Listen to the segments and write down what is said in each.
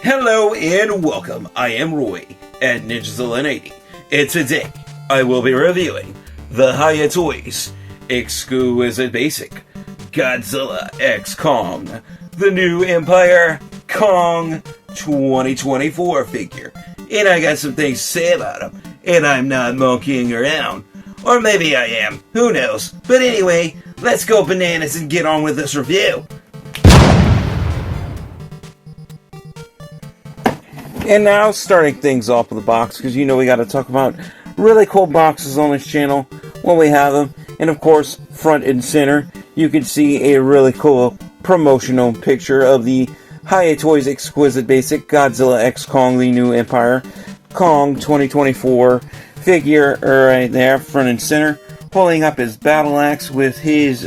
Hello and welcome, I am Roy at Ninjazilla80, and today I will be reviewing the Hiya Toys Exquisite Basic Godzilla x Kong, the New Empire Kong 2024 figure. And I got some things to say about him, and I'm not monkeying around. Or maybe I am, who knows. But anyway, let's go bananas and get on with this review. And now, starting things off with the box, because you know we got to talk about really cool boxes on this channel when we have them. And of course, front and center, you can see a really cool promotional picture of the Hiya Toys Exquisite Basic Godzilla x Kong, the New Empire Kong 2024 figure right there, front and center, holding up his battle axe with his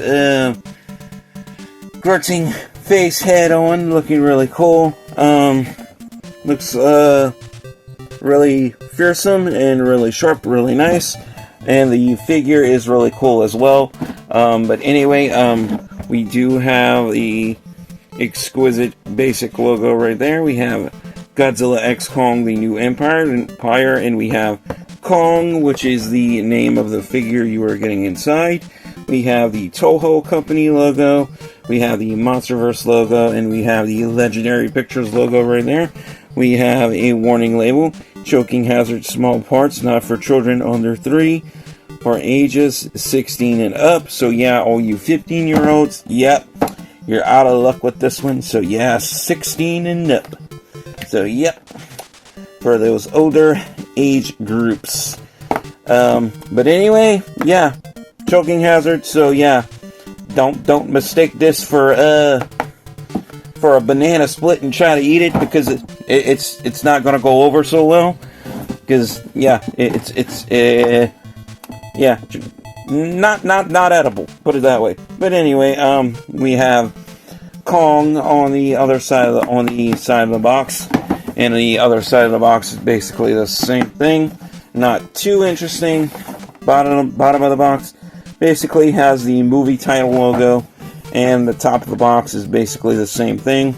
grunting face head on, looking really cool. Looks really fearsome and really sharp, really nice, and the figure is really cool as well. But anyway, we do have the Exquisite Basic logo right there. We have Godzilla x Kong, the New Empire, and we have Kong, which is the name of the figure you are getting inside. We have the Toho Company logo, we have the Monsterverse logo, and we have the Legendary Pictures logo right there. We have a warning label: choking hazard, small parts, not for children under 3, for ages 16 and up. So yeah, all you 15-year-olds, yep, you're out of luck with this one. So yeah, 16 and up. So yep, for those older age groups. But anyway, yeah, choking hazard. So yeah, don't mistake this for a banana split and try to eat it, because it's not gonna go over so well. Because yeah, it's not edible. Put it that way. But anyway, we have Kong on the other side of the box. And the other side of the box is basically the same thing. Not too interesting. Bottom of the box basically has the movie title logo, and the top of the box is basically the same thing.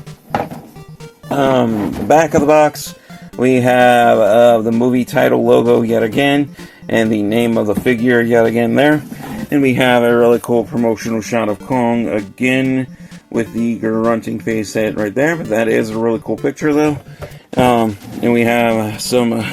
Back of the box, we have the movie title logo yet again, and the name of the figure yet again there. And we have a really cool promotional shot of Kong again, with the grunting face head right there. But that is a really cool picture though. And we have some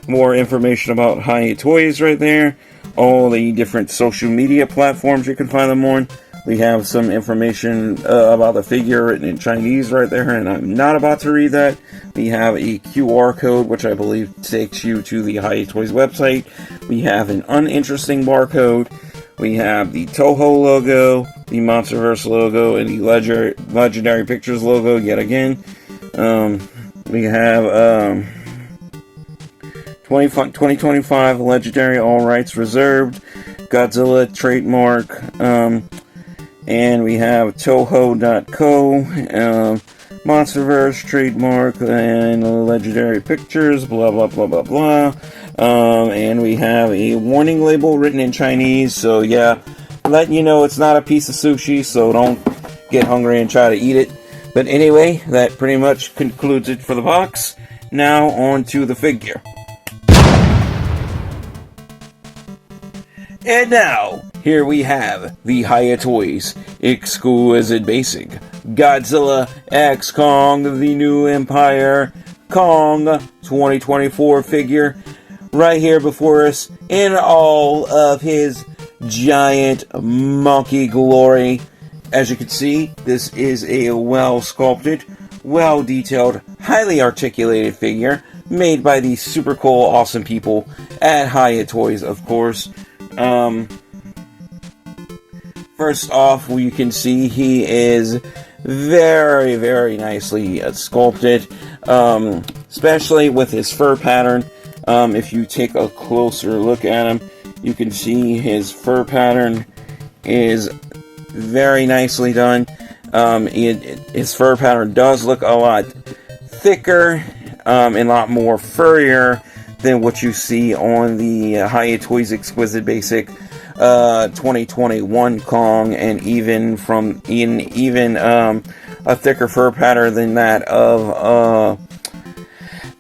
more information about Hiya Toys right there. All the different social media platforms you can find them on. We have some information about the figure written in Chinese right there, and I'm not about to read that. We have a QR code, which I believe takes you to the Hiya Toys website. We have an uninteresting barcode. We have the Toho logo, the Monsterverse logo, and the Legendary Pictures logo yet again. We have 2025 Legendary, all rights reserved, Godzilla trademark, and we have Toho.co, Monsterverse trademark, and Legendary Pictures, blah blah blah blah blah. And we have a warning label written in Chinese, so yeah, letting you know it's not a piece of sushi, so don't get hungry and try to eat it. But anyway, that pretty much concludes it for the box. Now on to the figure. And now, here we have the Hiya Toys Exquisite Basic Godzilla x Kong, the New Empire Kong 2024 figure, right here before us in all of his giant monkey glory. As you can see, this is a well-sculpted, well-detailed, highly articulated figure made by the super cool, awesome people at Hiya Toys, of course. First off, you can see he is very, very nicely sculpted, especially with his fur pattern. If you take a closer look at him, you can see his fur pattern is very nicely done. His fur pattern does look a lot thicker and a lot more furrier than what you see on the Hiya Toys Exquisite Basic 2021 Kong, and even a thicker fur pattern than that of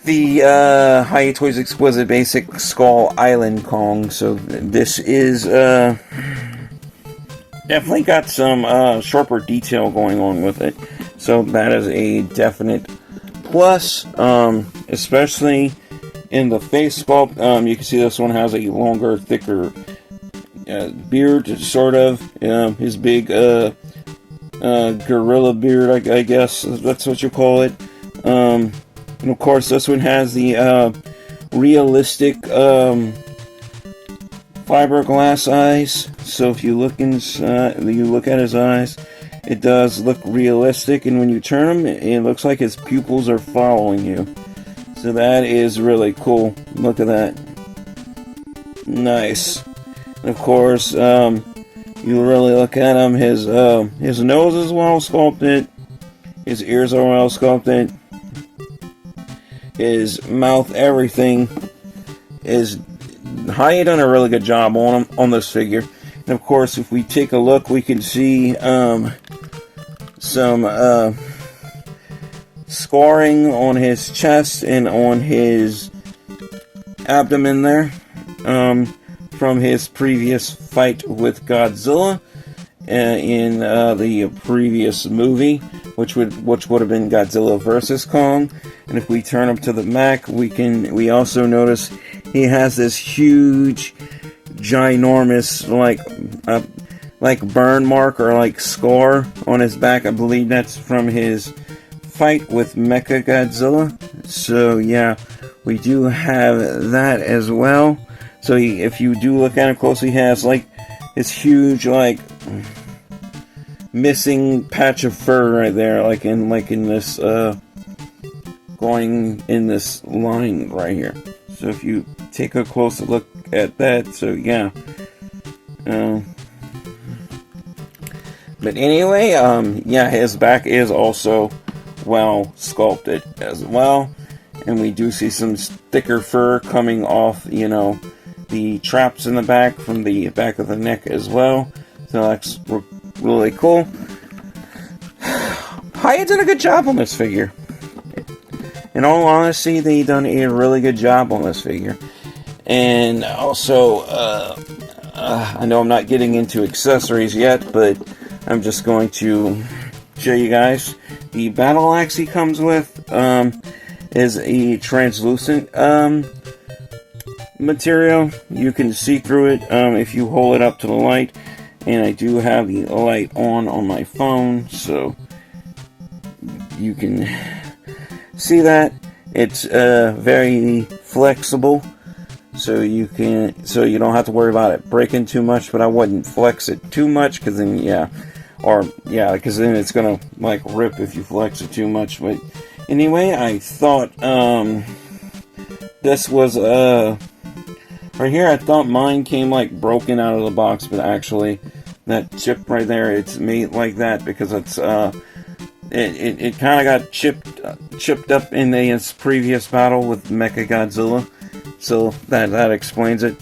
the Hiya Toys Exquisite Basic Skull Island Kong. So this is definitely got some sharper detail going on with it. So that is a definite plus, especially in the face sculpt. You can see this one has a longer, thicker beard, sort of. His big gorilla beard, I guess that's what you call it. And of course, this one has the realistic fiberglass eyes. So if you look at his eyes, it does look realistic, and when you turn them, it looks like his pupils are following you. So that is really cool. Look at that. Nice. And of course, you really look at him. His nose is well sculpted. His ears are well sculpted. His mouth, everything is. Hiya done a really good job on him, on this figure. And of course, if we take a look, we can see some scarring on his chest and on his abdomen there, from his previous fight with Godzilla in the previous movie, which would have been Godzilla vs. Kong. And if we turn up to the back, we also notice he has this huge, ginormous, like burn mark or like scar on his back. I believe that's from his fight with Mecha Godzilla. So yeah, we do have that as well. So if you do look at him closely, he has like this huge, like, missing patch of fur right there, like in this going in this line right here. So if you take a closer look at that, so yeah. But anyway, yeah, his back is also well sculpted as well, and we do see some thicker fur coming off, the traps in the back from the back of the neck as well. So that's really cool. Hiya did a good job on this figure. In all honesty, they done a really good job on this figure. And also, I know I'm not getting into accessories yet, but I'm just going to show you guys. The battle axe he comes with is a translucent material. You can see through it if you hold it up to the light. And I do have the light on my phone, so you can see that. It's very flexible, so you don't have to worry about it breaking too much. But I wouldn't flex it too much, because then because then it's gonna like rip if you flex it too much. But anyway, I thought this was right here. I thought mine came like broken out of the box, but actually that chip right there, it's made like that because it's it kind of got chipped up in its previous battle with Mecha Godzilla, so that explains it.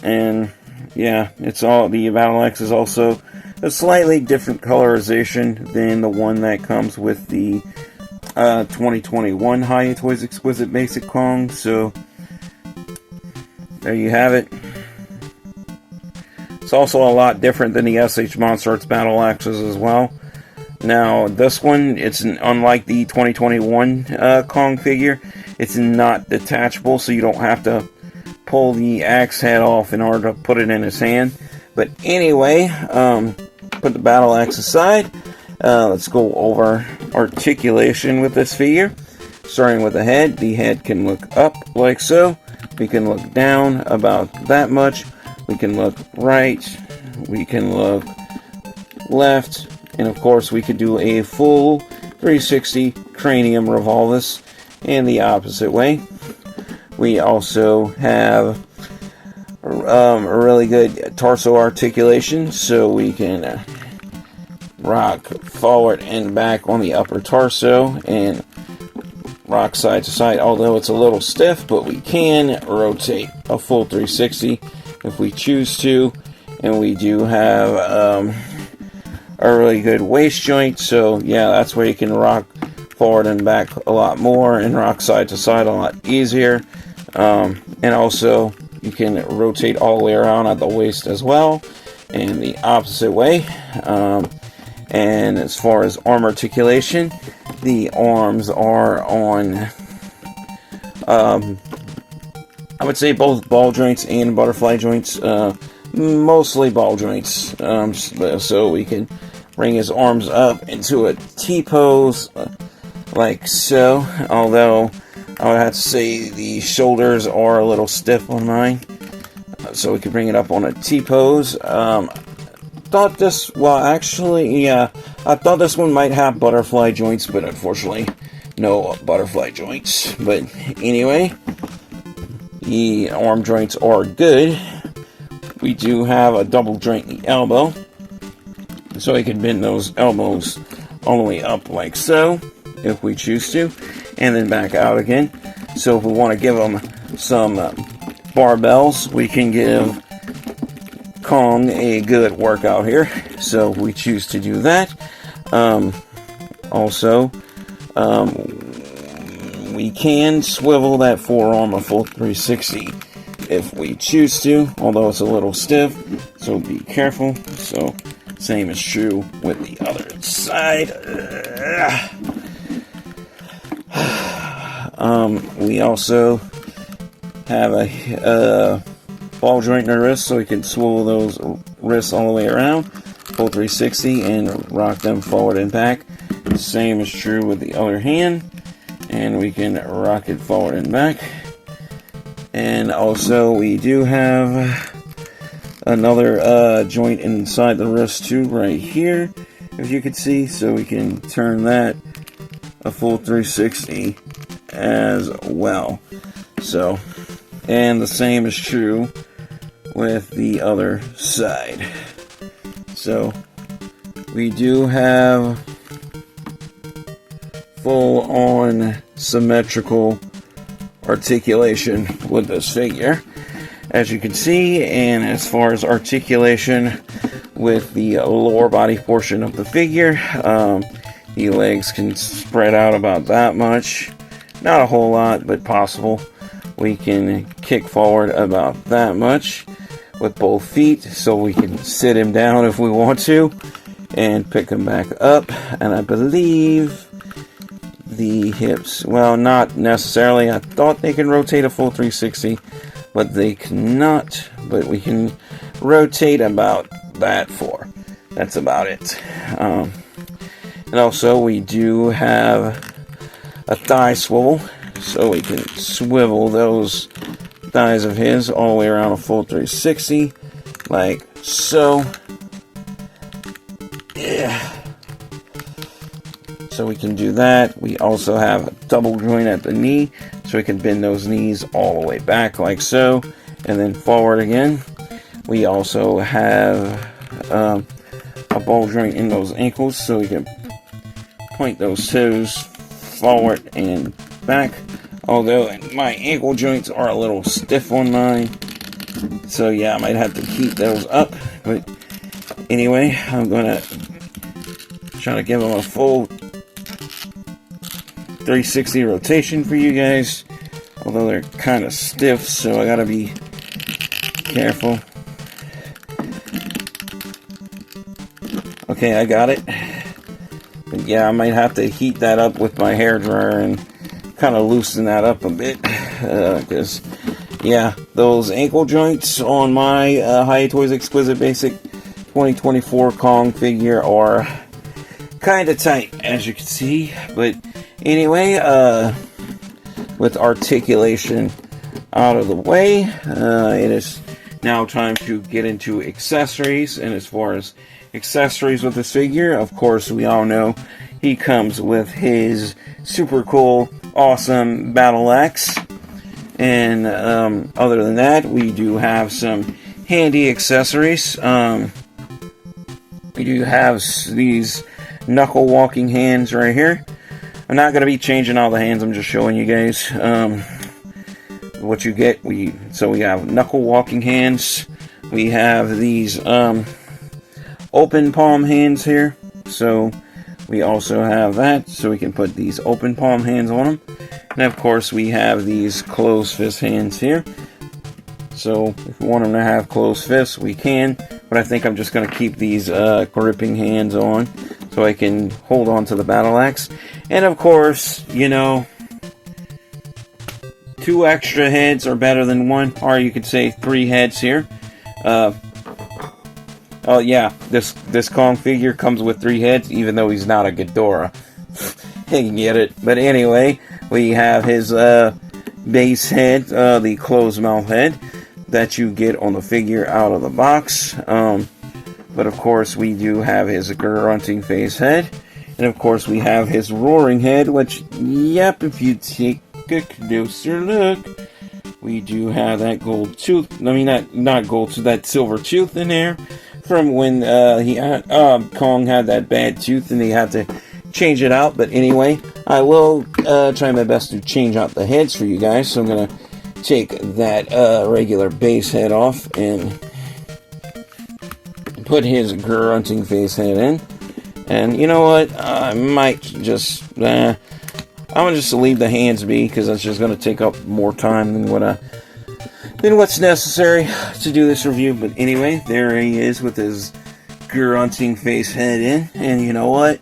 And yeah, it's all, the battle axe is also a slightly different colorization than the one that comes with the 2021 Hiya Toys Exquisite Basic Kong. So there you have it. It's also a lot different than the SH Monster Arts battle axes as well. Now, this one, it's unlike the 2021 Kong figure. It's not detachable, so you don't have to pull the axe head off in order to put it in his hand. But anyway, put the battle axe aside. Let's go over articulation with this figure. Starting with the head. The head can look up like so. We can look down about that much. We can look right. We can look left. And of course, we could do a full 360 cranium revolvus and the opposite way. We also have a really good torso articulation, so we can rock forward and back on the upper torso and rock side to side, although it's a little stiff, but we can rotate a full 360 if we choose to. and we do have a really good waist joint. So yeah, that's where you can rock forward and back a lot more and rock side to side a lot easier. And also you can rotate all the way around at the waist as well, and the opposite way. And as far as arm articulation, the arms are on I would say both ball joints and butterfly joints, mostly ball joints, so we can bring his arms up into a T-pose, like so, although I would have to say the shoulders are a little stiff on mine, so we can bring it up on a T-pose. Thought this, well actually, yeah, I thought this one might have butterfly joints, but unfortunately, no butterfly joints. But anyway, the arm joints are good. We do have a double joint in the elbow, so we can bend those elbows all the way up like so, if we choose to, and then back out again. So if we want to give them some barbells, we can give Kong a good workout here, so we choose to do that. Also, we can swivel that forearm a full 360 if we choose to, although it's a little stiff, so be careful. So same is true with the other side. We also have a ball joint in the wrist, so we can swivel those wrists all the way around, full 360, and rock them forward and back. The same is true with the other hand, and we can rock it forward and back. And also we do have another joint inside the wrist too, right here, if you can see, so we can turn that a full 360 as well. So, and the same is true with the other side. So we do have full on symmetrical articulation with this figure, as you can see. And as far as articulation with the lower body portion of the figure, the legs can spread out about that much, not a whole lot, but possible. We can kick forward about that much with both feet, so we can sit him down if we want to and pick him back up. And I believe the hips, well, not necessarily. I thought they can rotate a full 360, but they cannot. But we can rotate about that far. That's about it. And also we do have a thigh swivel, so we can swivel those thighs of his all the way around a full 360, like so. Yeah. So we can do that. We also have a double joint at the knee, so we can bend those knees all the way back like so, and then forward again. We also have a ball joint in those ankles, so we can point those toes forward and back. Although my ankle joints are a little stiff on mine, so yeah, I might have to keep those up. But anyway, I'm gonna try to give them a full 360 rotation for you guys, although they're kind of stiff, so I gotta be careful. Okay, I got it. But yeah, I might have to heat that up with my hairdryer and kind of loosen that up a bit, because yeah, those ankle joints on my Hiya Toys Exquisite Basic 2024 Kong figure are kind of tight, as you can see. But anyway, with articulation out of the way, it is now time to get into accessories. And as far as accessories with this figure, of course, we all know he comes with his super cool, awesome battle axe. And other than that, we do have some handy accessories. We do have these knuckle walking hands right here. I'm not going to be changing all the hands, I'm just showing you guys what you get. So we have knuckle walking hands we have these open palm hands here. So we also have that, so we can put these open palm hands on them. And of course we have these closed fist hands here. So if we want them to have closed fists, we can. But I think I'm just going to keep these gripping hands on so I can hold on to the battle axe. And of course, you know, 2 extra heads are better than 1, or you could say 3 heads here. Oh yeah, this Kong figure comes with 3 heads, even though he's not a Ghidorah. You can get it. But anyway, we have his base head, the closed mouth head that you get on the figure out of the box. But of course, we do have his grunting face head. And of course, we have his roaring head, which, yep, if you take a closer look, we do have that gold tooth. I mean, not gold tooth, that silver tooth in there from when Kong had that bad tooth and they had to change it out. But anyway, I will try my best to change out the heads for you guys. So I'm gonna take that regular base head off and put his grunting face head in. And you know what? I might just I'm gonna just leave the hands be, because that's just gonna take up more time than what's necessary to do this review. But anyway, there he is with his grunting face head in. And you know what?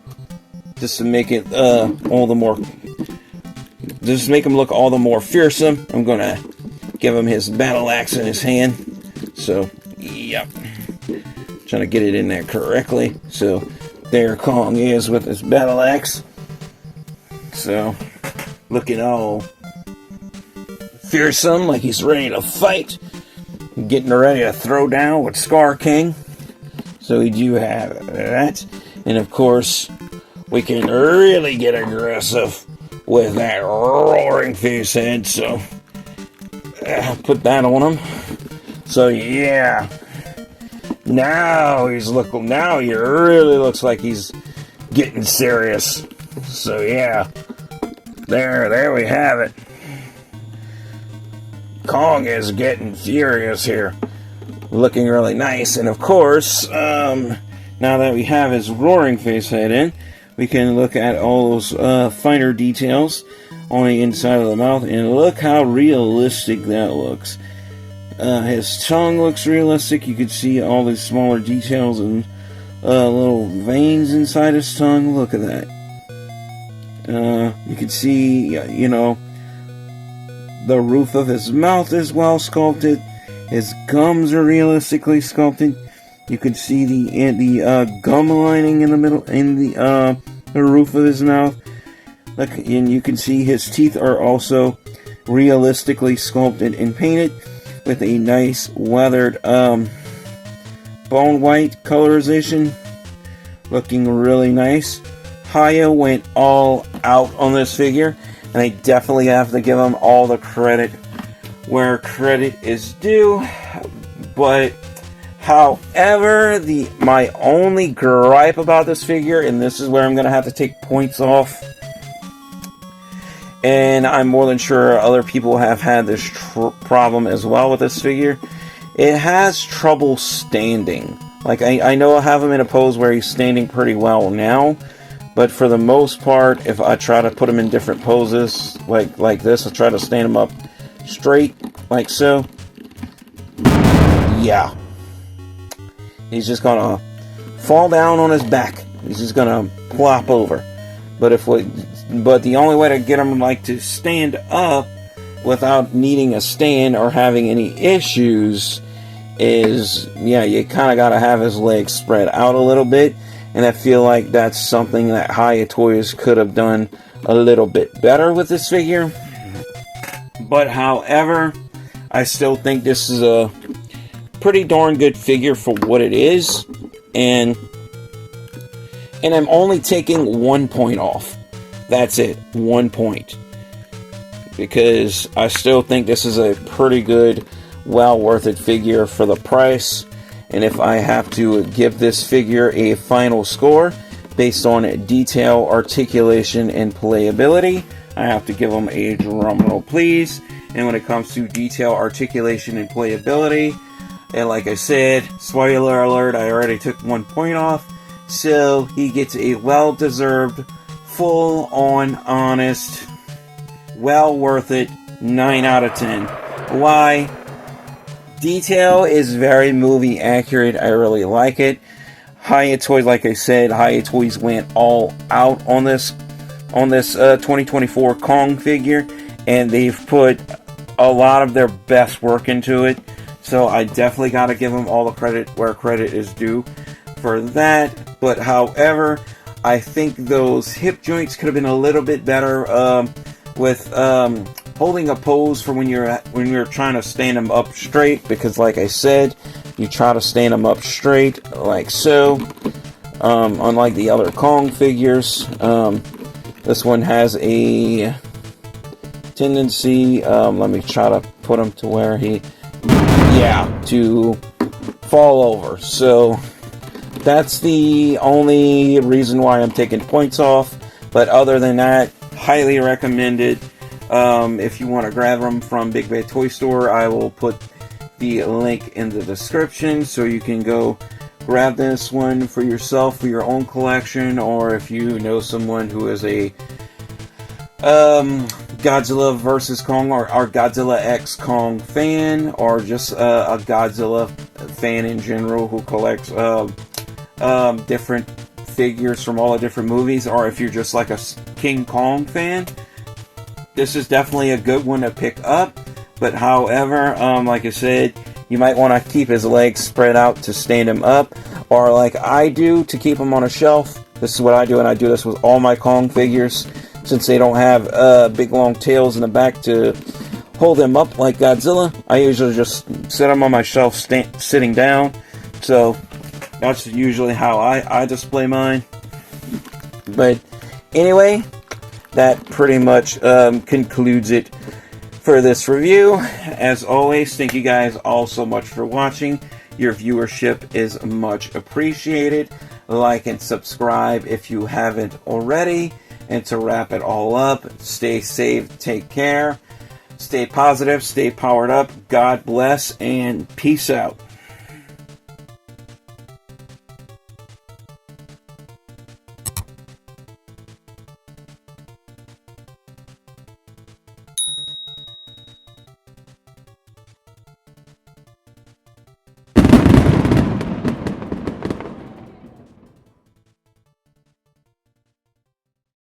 Just to make it just make him look all the more fearsome, I'm gonna give him his battle axe in his hand. So, yep. Trying to get it in there correctly. So, there Kong is with his battle axe. So, looking all fearsome, like he's ready to fight. Getting ready to throw down with Scar King. So we do have that. And of course, we can really get aggressive with that roaring face head. So, put that on him. So yeah. Now he really looks like he's getting serious. So yeah. There we have it. Kong is getting furious here. Looking really nice. And of course, now that we have his roaring face head in, we can look at all those finer details on the inside of the mouth. And look how realistic that looks. His tongue looks realistic. You can see all the smaller details and little veins inside his tongue. Look at that. You can see, you know, the roof of his mouth is well sculpted. His gums are realistically sculpted. You can see the gum lining in the middle, in the roof of his mouth. Look, and you can see his teeth are also realistically sculpted and painted with a nice weathered bone white colorization. Looking really nice. Hiya went all out on this figure, and I definitely have to give him all the credit where credit is due. But however, my only gripe about this figure, and this is where I'm going to have to take points off, and I'm more than sure other people have had this problem as well with this figure, it has trouble standing. Like, I know I have him in a pose where he's standing pretty well now, but for the most part, if I try to put him in different poses, like this, I'll try to stand him up straight, like so. Yeah. He's just gonna fall down on his back. He's just gonna plop over. But the only way to get him like to stand up without needing a stand or having any issues is, yeah, you kind of gotta have his legs spread out a little bit. And I feel like that's something that Hiya Toys could have done a little bit better with this figure. But however, I still think this is a pretty darn good figure for what it is. And I'm only taking 1 point off. That's it, 1 point. Because I still think this is a pretty good, well worth it figure for the price. And if I have to give this figure a final score based on detail, articulation, and playability, I have to give them a drum roll, please. And when it comes to detail, articulation, and playability, And like I said, spoiler alert, I already took 1 point off. So he gets a well-deserved, full-on, honest, well worth it 9 out of 10. Why? Detail is very movie accurate. I really like it. Hiya Toys, like I said, Hiya Toys went all out on this 2024 Kong figure, and they've put a lot of their best work into it. So I definitely got to give them all the credit where credit is due for that. But however, I think those hip joints could have been a little bit better with holding a pose for when you're trying to stand them up straight. Because like I said, you try to stand them up straight like so. Unlike the other Kong figures, this one has a tendency. Let me try to put him to where to fall over. So that's the only reason why I'm taking points off. But other than that, highly recommended. If you want to grab them from Big Bad Toy Store, I will put the link in the description so you can go grab this one for yourself for your own collection, or if you know someone who is a Godzilla vs. Kong or Godzilla X Kong fan, or just a Godzilla fan in general who collects different figures from all the different movies, or if you're just like a King Kong fan, this is definitely a good one to pick up. But however, like I said, you might want to keep his legs spread out to stand him up, or like I do to keep him on a shelf. This is what I do, and I do this with all my Kong figures. Since they don't have big long tails in the back to hold them up like Godzilla, I usually just set them on my shelf sitting down. So that's usually how I display mine. But anyway, that pretty much concludes it for this review. As always, thank you guys all so much for watching. Your viewership is much appreciated. Like and subscribe if you haven't already. And to wrap it all up, stay safe, take care, stay positive, stay powered up, God bless, and peace out.